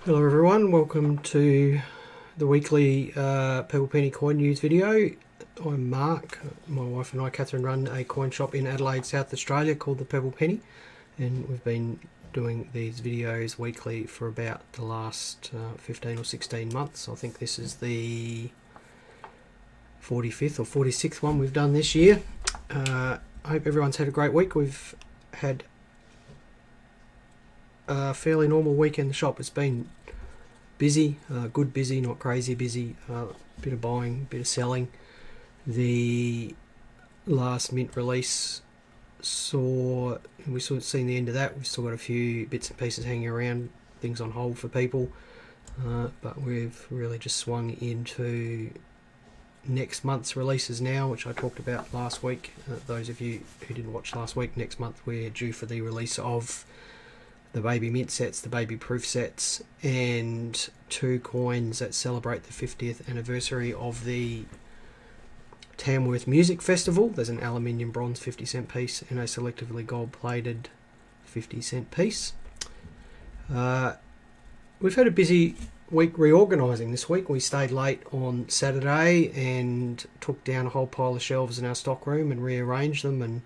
Hello everyone, welcome to the weekly Purple Penny coin news video. I'm Mark. My wife and I, Catherine, run a coin shop in Adelaide, South Australia called the Purple Penny, and we've been doing these videos weekly for about the last 15 or 16 months. I think this is the 45th or 46th one we've done this year. I hope everyone's had a great week. We've had a fairly normal week in the shop. It's been busy, good busy, not crazy busy, bit of buying, bit of selling. The last mint release we've sort of seen the end of that. We've still got a few bits and pieces hanging around, things on hold for people, but we've really just swung into next month's releases now, which I talked about last week. Those of you who didn't watch last week, next month we're due for the release of the baby mint sets, the baby proof sets, and two coins that celebrate the 50th anniversary of the Tamworth Music Festival. There's an aluminium bronze 50-cent piece and a selectively gold-plated 50-cent piece. We've had a busy week reorganising this week. We stayed late on Saturday and took down a whole pile of shelves in our stockroom and rearranged them, and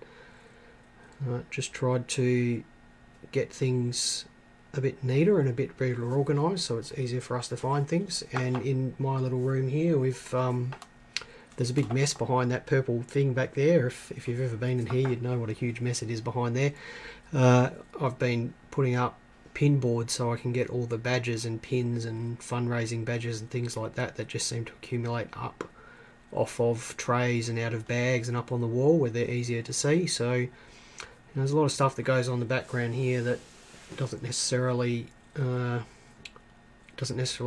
just tried to get things a bit neater and a bit better organised so it's easier for us to find things. And in my little room here, there's a big mess behind that purple thing back there. If you've ever been in here, you'd know what a huge mess it is behind there. I've been putting up pin boards so I can get all the badges and pins and fundraising badges and things like that just seem to accumulate up off of trays and out of bags and up on the wall where they're easier to see. So there's a lot of stuff that goes on in the background here that doesn't necessarily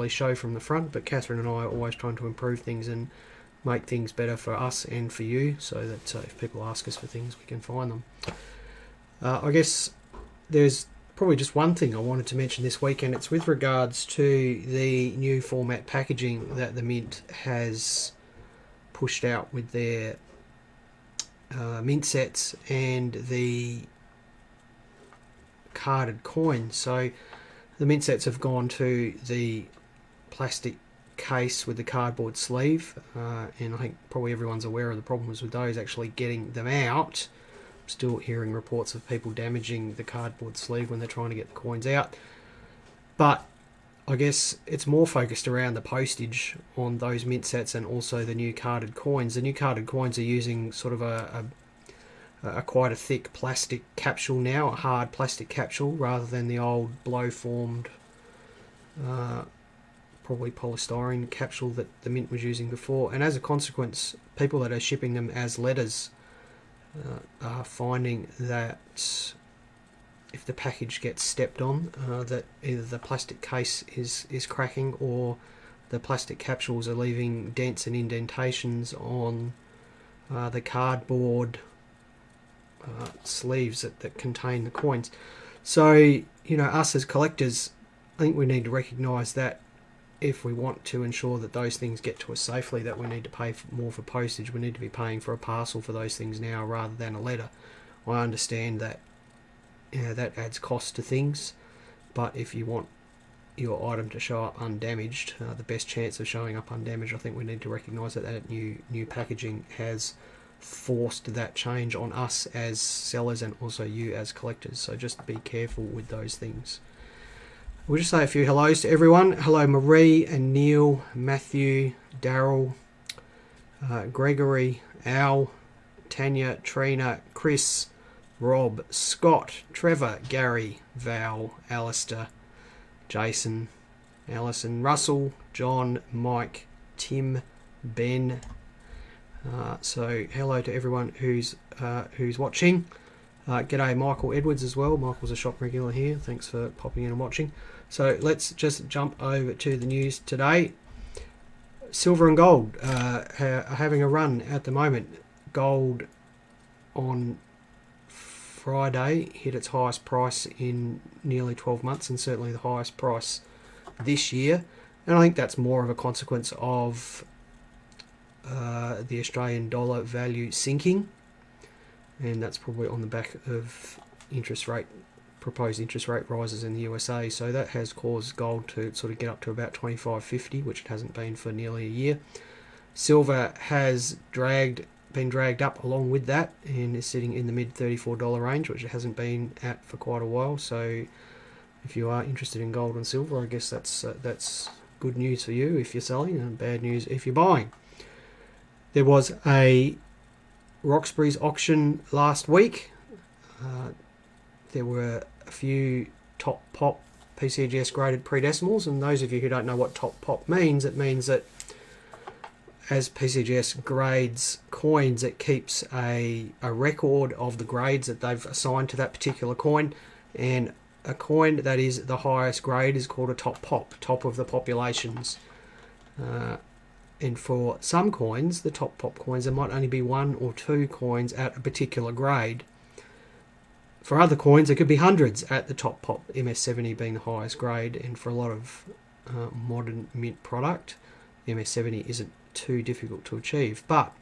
show from the front, but Catherine and I are always trying to improve things and make things better for us and for you, so that if people ask us for things, we can find them. I guess there's probably just one thing I wanted to mention this week, and it's with regards to the new format packaging that the Mint has pushed out with their mint sets and the carded coins. So the mint sets have gone to the plastic case with the cardboard sleeve, and I think probably everyone's aware of the problems with those, actually getting them out. I'm still hearing reports of people damaging the cardboard sleeve when they're trying to get the coins out, but I guess it's more focused around the postage on those mint sets and also the new carded coins. The new carded coins are using sort of a quite a thick plastic capsule now, a hard plastic capsule, rather than the old blow-formed, probably polystyrene capsule that the Mint was using before. And as a consequence, people that are shipping them as letters are finding that if the package gets stepped on, that either the plastic case is cracking or the plastic capsules are leaving dents and indentations on the cardboard sleeves that contain the coins. So, us as collectors, I think we need to recognise that if we want to ensure that those things get to us safely, that we need to pay more for postage. We need to be paying for a parcel for those things now rather than a letter. I understand that that adds cost to things, but if you want your item to show up undamaged, the best chance of showing up undamaged, I think we need to recognise that new packaging has forced that change on us as sellers and also you as collectors. So just be careful with those things. We'll just say a few hellos to everyone. Hello Marie and Neil, Matthew, Daryl, Gregory, Al, Tanya, Trina, Chris, Rob, Scott, Trevor, Gary, Val, Alistair, Jason, Alison, Russell, John, Mike, Tim, Ben. So hello to everyone who's watching. G'day Michael Edwards as well. Michael's a shop regular here. Thanks for popping in and watching. So let's just jump over to the news today. Silver and gold are having a run at the moment. Gold on Friday hit its highest price in nearly 12 months, and certainly the highest price this year. And I think that's more of a consequence of the Australian dollar value sinking, and that's probably on the back of interest rate proposed interest rate rises in the USA, so that has caused gold to sort of get up to about $25.50, which it hasn't been for nearly a year. Silver has been dragged up along with that and is sitting in the mid $34 range, which it hasn't been at for quite a while. So if you are interested in gold and silver, I guess that's good news for you if you're selling, and bad news if you're buying. There was a Roxbury's auction last week. There were a few top pop PCGS graded pre-decimals, and those of you who don't know what top pop means, it means that as PCGS grades coins, it keeps a record of the grades that they've assigned to that particular coin, and a coin that is the highest grade is called a top pop, top of the populations. And for some coins, the top pop coins, there might only be 1 or 2 coins at a particular grade. For other coins, there could be hundreds at the top pop, MS70 being the highest grade, and for a lot of modern mint product, MS70 isn't too difficult to achieve. But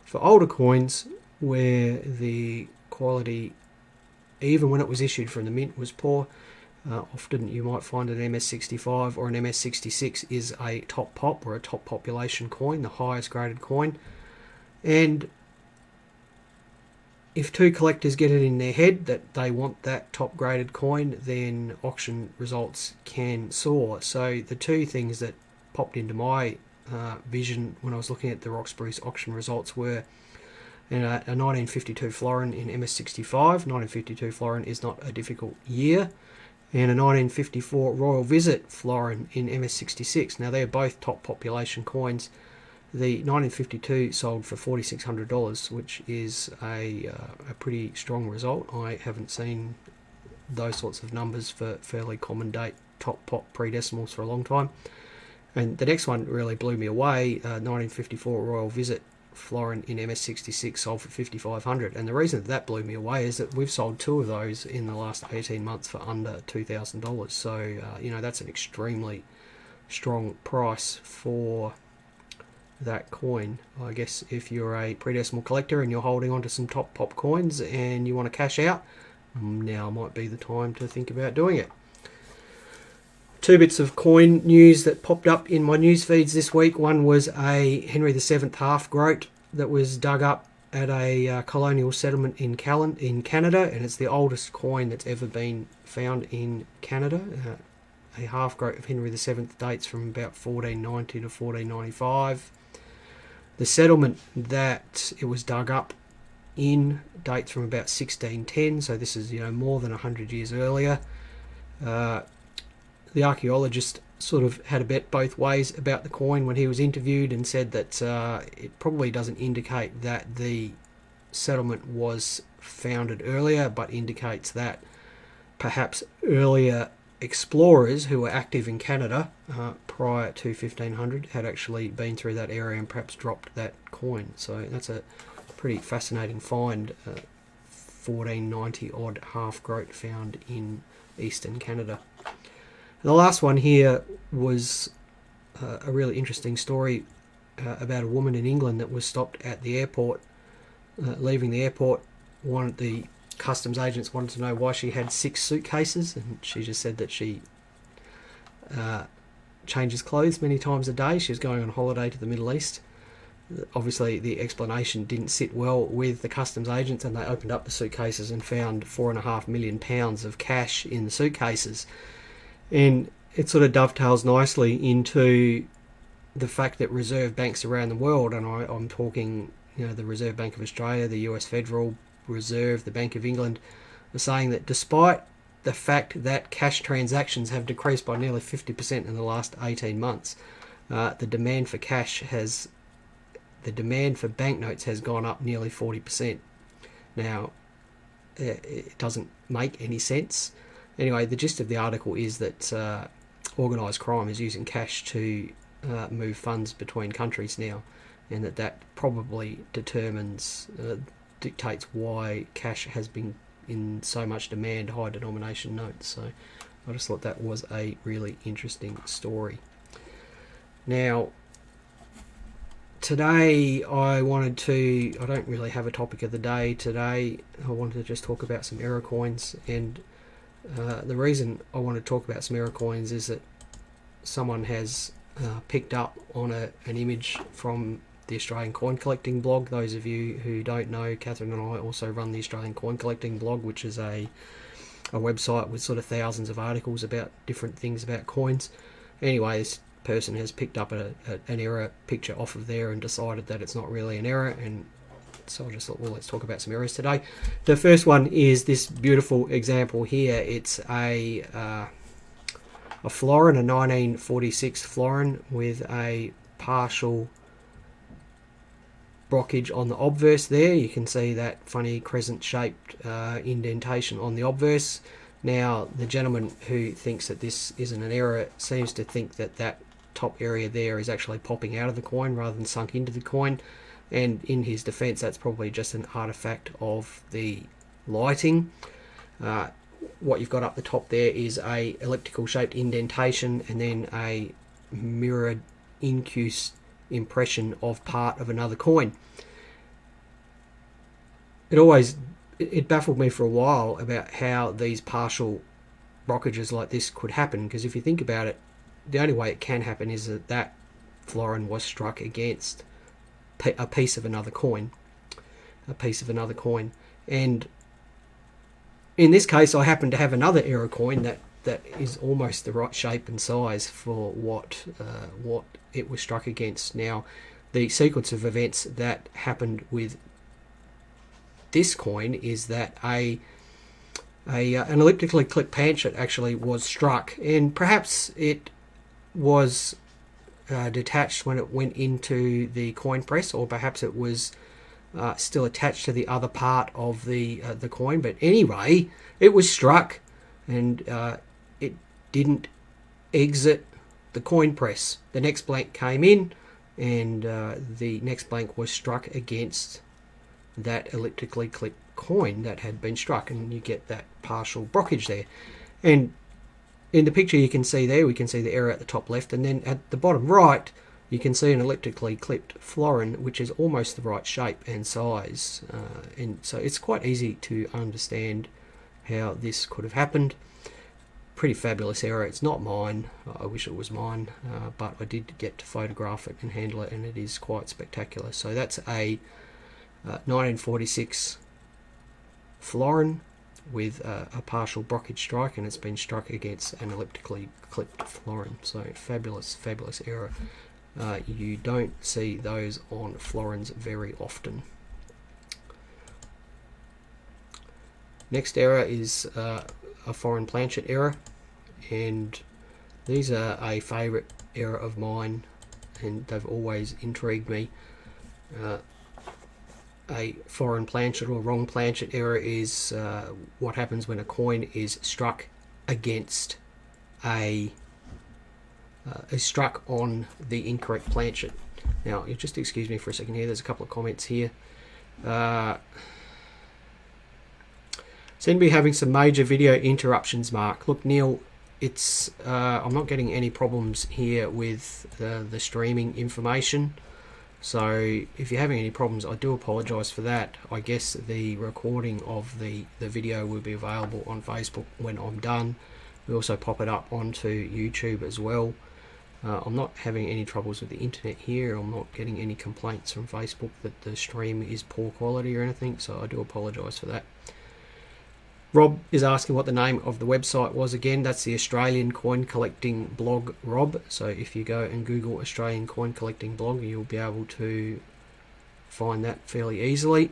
for older coins where the quality, even when it was issued from the mint, was poor, often you might find an MS65 or an MS66 is a top pop or a top population coin, the highest graded coin. And if 2 collectors get it in their head that they want that top graded coin, then auction results can soar. So the 2 things that popped into my vision when I was looking at the Roxbury's auction results were a 1952 florin in MS65. 1952 florin is not a difficult year. And a 1954 Royal Visit florin in MS66. Now they're both top population coins. The 1952 sold for $4,600, which is a pretty strong result. I haven't seen those sorts of numbers for fairly common date top pop pre-decimals for a long time. And the next one really blew me away. 1954 Royal Visit florin in MS66 sold for $5,500. And the reason that blew me away is that we've sold 2 of those in the last 18 months for under $2,000. So, that's an extremely strong price for that coin. I guess if you're a pre-decimal collector and you're holding on to some top pop coins and you want to cash out, now might be the time to think about doing it. 2 bits of coin news that popped up in my news feeds this week. One was a Henry VII half groat that was dug up at a colonial settlement in Canada, and it's the oldest coin that's ever been found in Canada. A half groat of Henry VII dates from about 1490 to 1495. The settlement that it was dug up in dates from about 1610, so this is more than 100 years earlier. The archaeologist sort of had a bet both ways about the coin when he was interviewed, and said that it probably doesn't indicate that the settlement was founded earlier, but indicates that perhaps earlier explorers who were active in Canada prior to 1500 had actually been through that area and perhaps dropped that coin. So that's a pretty fascinating find. 1490 odd half groat found in eastern Canada. And the last one here was a really interesting story about a woman in England that was stopped at the airport, leaving the airport. One of the customs agents wanted to know why she had 6 suitcases, and she just said that she changes clothes many times a day. She was going on holiday to the Middle East. Obviously the explanation didn't sit well with the customs agents, and they opened up the suitcases and found £4.5 million of cash in the suitcases. And it sort of dovetails nicely into the fact that reserve banks around the world, and I'm talking the Reserve Bank of Australia, the US Federal Reserve, the Bank of England, are saying that despite the fact that cash transactions have decreased by nearly 50% in the last 18 months, the demand for banknotes has gone up nearly 40%. Now, it doesn't make any sense. Anyway, the gist of the article is that organised crime is using cash to move funds between countries now, and that probably dictates why cash has been in so much demand, high denomination notes. So I just thought that was a really interesting story. Now, today I don't really have a topic of the day today. I wanted to just talk about some error coins, and The reason I want to talk about some error coins is that someone has picked up on an image from the Australian Coin Collecting blog. Those of you who don't know, Catherine and I also run the Australian Coin Collecting blog, which is a website with sort of thousands of articles about different things about coins. Anyway, this person has picked up an error picture off of there and decided that it's not really an error, and so I just thought, well, let's talk about some errors today. The first one is this beautiful example here. It's a florin, a 1946 florin with a partial brockage on the obverse there. You can see that funny crescent-shaped indentation on the obverse. Now, the gentleman who thinks that this isn't an error seems to think that that top area there is actually popping out of the coin rather than sunk into the coin. And in his defense, that's probably just an artifact of the lighting. What you've got up the top there is a elliptical shaped indentation and then a mirrored incuse impression of part of another coin. It baffled me for a while about how these partial brockages like this could happen, because if you think about it, the only way it can happen is that that florin was struck against a piece of another coin. And in this case, I happen to have another error coin that is almost the right shape and size for what it was struck against. Now, the sequence of events that happened with this coin is that an elliptically clipped planchet actually was struck, and perhaps it was detached when it went into the coin press, or perhaps it was still attached to the other part of the coin. But anyway, it was struck, and it didn't exit the coin press. The next blank came in, and the next blank was struck against that elliptically clipped coin that had been struck, and you get that partial brockage there. And in the picture you can see there, we can see the error at the top left, and then at the bottom right you can see an elliptically clipped florin which is almost the right shape and size, and so it's quite easy to understand how this could have happened. Pretty fabulous error. It's not mine. I wish it was mine, but I did get to photograph it and handle it, and it is quite spectacular. So that's a 1946 florin with a partial brockage strike, and it's been struck against an elliptically clipped florin. So fabulous error. You don't see those on florins very often. Next error is a foreign planchet error, and these are a favourite error of mine, and they've always intrigued me. A foreign planchet or wrong planchet error is what happens when a coin is struck against is struck on the incorrect planchet. Now, you just excuse me for a second here. There's a couple of comments here. Seem to be having some major video interruptions, Mark. Look, Neil, it's I'm not getting any problems here with the streaming information. So if you're having any problems, I do apologise for that. I guess the recording of the video will be available on Facebook when I'm done. We also pop it up onto YouTube as well. I'm not having any troubles with the internet here. I'm not getting any complaints from Facebook that the stream is poor quality or anything, so I do apologise for that. Rob is asking what the name of the website was again. That's the Australian Coin Collecting blog, Rob. So if you go and Google Australian Coin Collecting blog, you'll be able to find that fairly easily.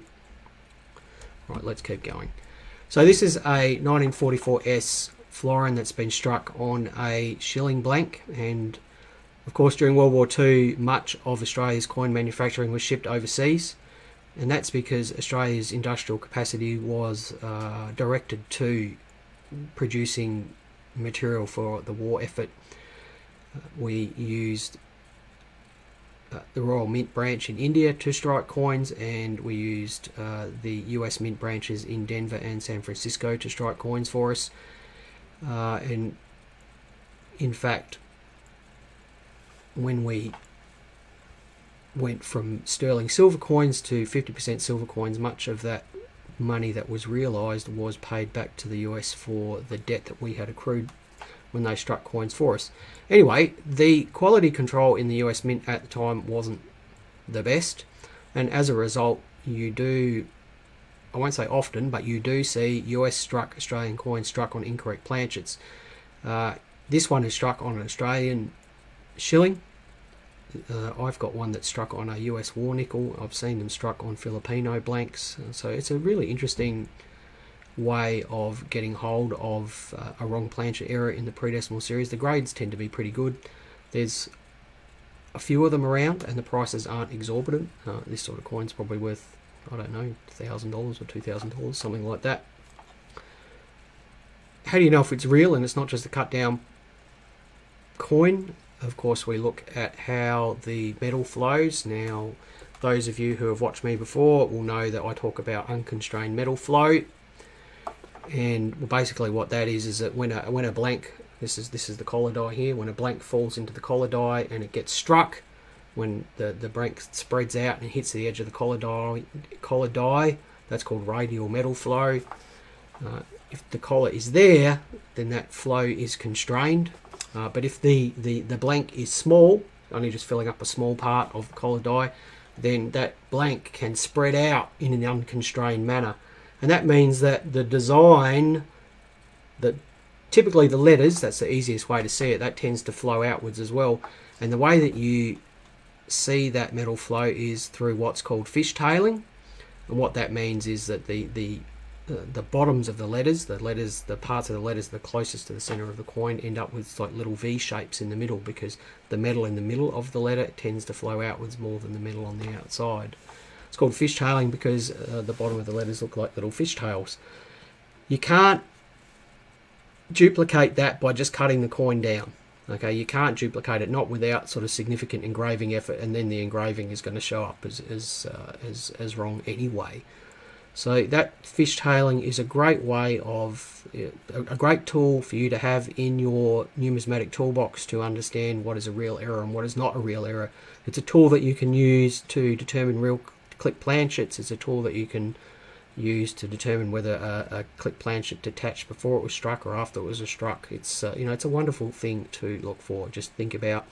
Right, let's keep going. So this is a 1944S florin that's been struck on a shilling blank, and of course during World War II much of Australia's coin manufacturing was shipped overseas. And that's because Australia's industrial capacity was directed to producing material for the war effort. We used the Royal Mint branch in India to strike coins, and we used the US Mint branches in Denver and San Francisco to strike coins for us. And in fact, when we went from sterling silver coins to 50% silver coins, much of that money that was realised was paid back to the US for the debt that we had accrued when they struck coins for us. Anyway, the quality control in the US Mint at the time wasn't the best, and as a result, you do, I won't say often, but you do see US struck Australian coins struck on incorrect planchets. This one is struck on an Australian shilling. I've got one that's struck on a US war nickel. I've seen them struck on Filipino blanks. So it's a really interesting way of getting hold of a wrong planchet error in the pre-decimal series. The grades tend to be pretty good. There's a few of them around and the prices aren't exorbitant. This sort of coin's probably worth, I don't know, $1,000 or $2,000, something like that. How do you know if it's real and it's not just a cut down coin? Of course, we look at how the metal flows. Now, those of you who have watched me before will know that I talk about unconstrained metal flow. And basically what that is that when a blank, this is the collar die here, when a blank falls into the collar die and it gets struck, when the blank spreads out and hits the edge of the collar die, that's called radial metal flow. If the collar is there, then that flow is constrained. But if the blank is small, only just filling up a small part of the collar die, then that blank can spread out in an unconstrained manner. And that means that the design, that typically the letters, that's the easiest way to see it, that tends to flow outwards as well. And the way that you see that metal flow is through what's called fishtailing. And what that means is that the bottoms of the parts of the letters the closest to the center of the coin end up with like little V shapes in the middle, because the metal in the middle of the letter tends to flow outwards more than the metal on the outside. It's called fishtailing because the bottom of the letters look like little fishtails. You can't duplicate that by just cutting the coin down. Okay, you can't duplicate it, not without sort of significant engraving effort, and then the engraving is going to show up as wrong anyway. So that fishtailing is a great way of, a great tool for you to have in your numismatic toolbox to understand what is a real error and what is not a real error. It's a tool that you can use to determine real clip planchets. It's a tool that you can use to determine whether a clip planchet detached before it was struck or after it was struck. It's it's a wonderful thing to look for. Just think about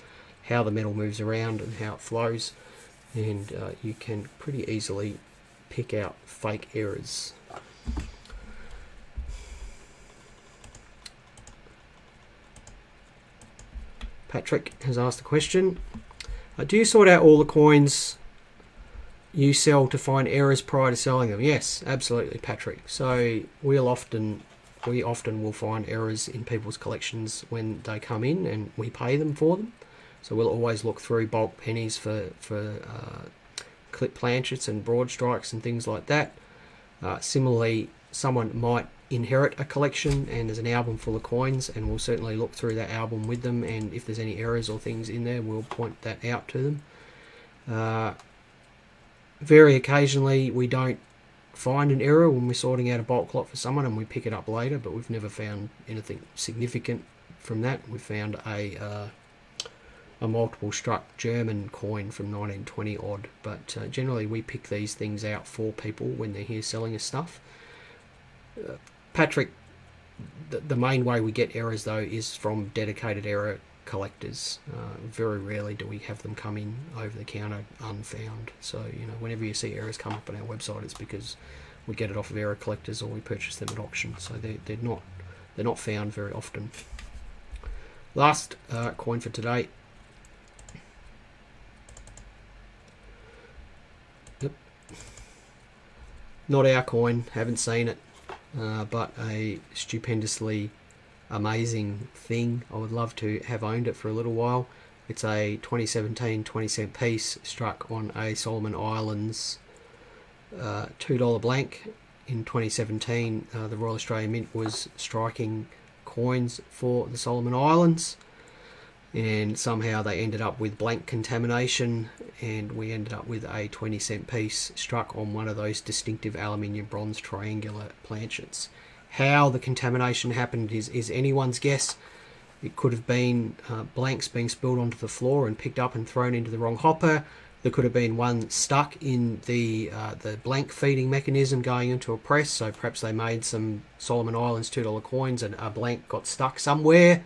how the metal moves around and how it flows, and you can pretty easily pick out fake errors. Patrick has asked a question. Do you sort out all the coins you sell to find errors prior to selling them? Yes, absolutely, Patrick. So we often will find errors in people's collections when they come in and we pay them for them. So we'll always look through bulk pennies for clip planchets and broad strikes and things like that. Similarly, someone might inherit a collection and there's an album full of coins, and we'll certainly look through that album with them, and if there's any errors or things in there, we'll point that out to them. Very occasionally we don't find an error when we're sorting out a bulk lot for someone and we pick it up later, but we've never found anything significant from that. We found a multiple struck German coin from 1920 odd, but generally we pick these things out for people when they're here selling us stuff. Patrick, the main way we get errors though is from dedicated error collectors. Very rarely do we have them come in over the counter unfound. So whenever you see errors come up on our website, it's because we get it off of error collectors or we purchase them at auction. So they're not found very often. Last coin for today. Yep. Not our coin, haven't seen it, but a stupendously amazing thing. I would love to have owned it for a little while. It's a 2017 20-cent piece struck on a Solomon Islands $2 blank. In 2017, the Royal Australian Mint was striking coins for the Solomon Islands, and somehow they ended up with blank contamination, and we ended up with a 20-cent piece struck on one of those distinctive aluminium bronze triangular planchets. How the contamination happened is anyone's guess. It could have been blanks being spilled onto the floor and picked up and thrown into the wrong hopper. There could have been one stuck in the blank feeding mechanism going into a press, so perhaps they made some Solomon Islands $2 coins and a blank got stuck somewhere.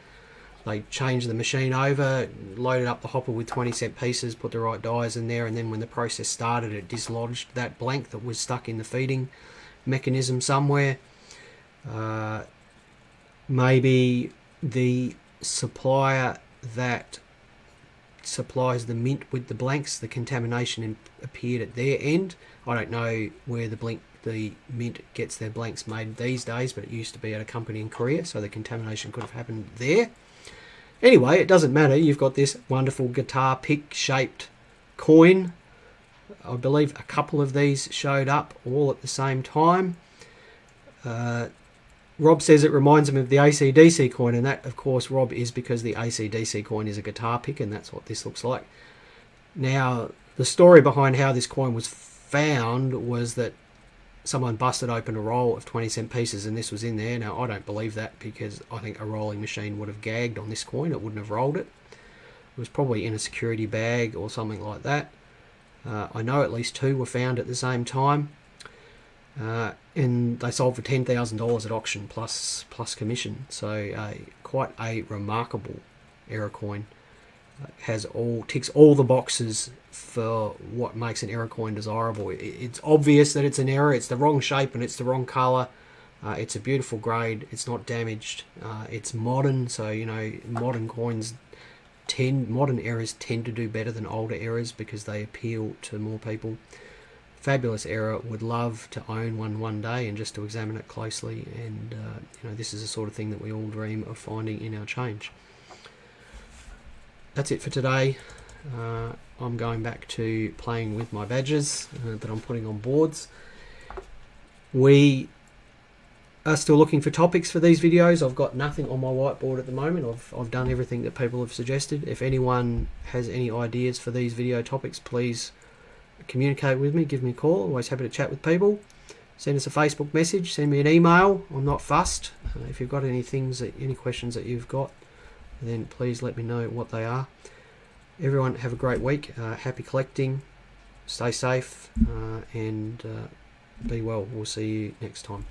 They changed the machine over, loaded up the hopper with 20-cent pieces, put the right dies in there, and then when the process started, it dislodged that blank that was stuck in the feeding mechanism somewhere. Maybe the supplier that supplies the mint with the blanks, the contamination appeared at their end. I don't know where the mint gets their blanks made these days, but it used to be at a company in Korea, so the contamination could have happened there. Anyway, it doesn't matter. You've got this wonderful guitar pick shaped coin. I believe a couple of these showed up all at the same time. Rob says it reminds him of the AC/DC coin, and that, of course, Rob, is because the AC/DC coin is a guitar pick, and that's what this looks like. Now, the story behind how this coin was found was that someone busted open a roll of 20-cent pieces and this was in there. Now, I don't believe that, because I think a rolling machine would have gagged on this coin. It wouldn't have rolled it. It was probably in a security bag or something like that. I know at least 2 were found at the same time. And they sold for $10,000 at auction plus commission. So quite a remarkable error coin. Ticks all the boxes for what makes an error coin desirable. It's obvious that it's an error. It's the wrong shape and it's the wrong color. It's a beautiful grade. It's not damaged. It's modern, so modern errors tend to do better than older errors because they appeal to more people. Fabulous error. Would love to own one day and just to examine it closely. And this is the sort of thing that we all dream of finding in our change. That's it for today. I'm going back to playing with my badges that I'm putting on boards. We are still looking for topics for these videos. I've got nothing on my whiteboard at the moment. I've done everything that people have suggested. If anyone has any ideas for these video topics, please communicate with me. Give me a call. Always happy to chat with people. Send us a Facebook message. Send me an email. I'm not fussed. If you've got any questions that you've got, then please let me know what they are. Everyone have a great week. Happy collecting. Stay safe and be well. We'll see you next time.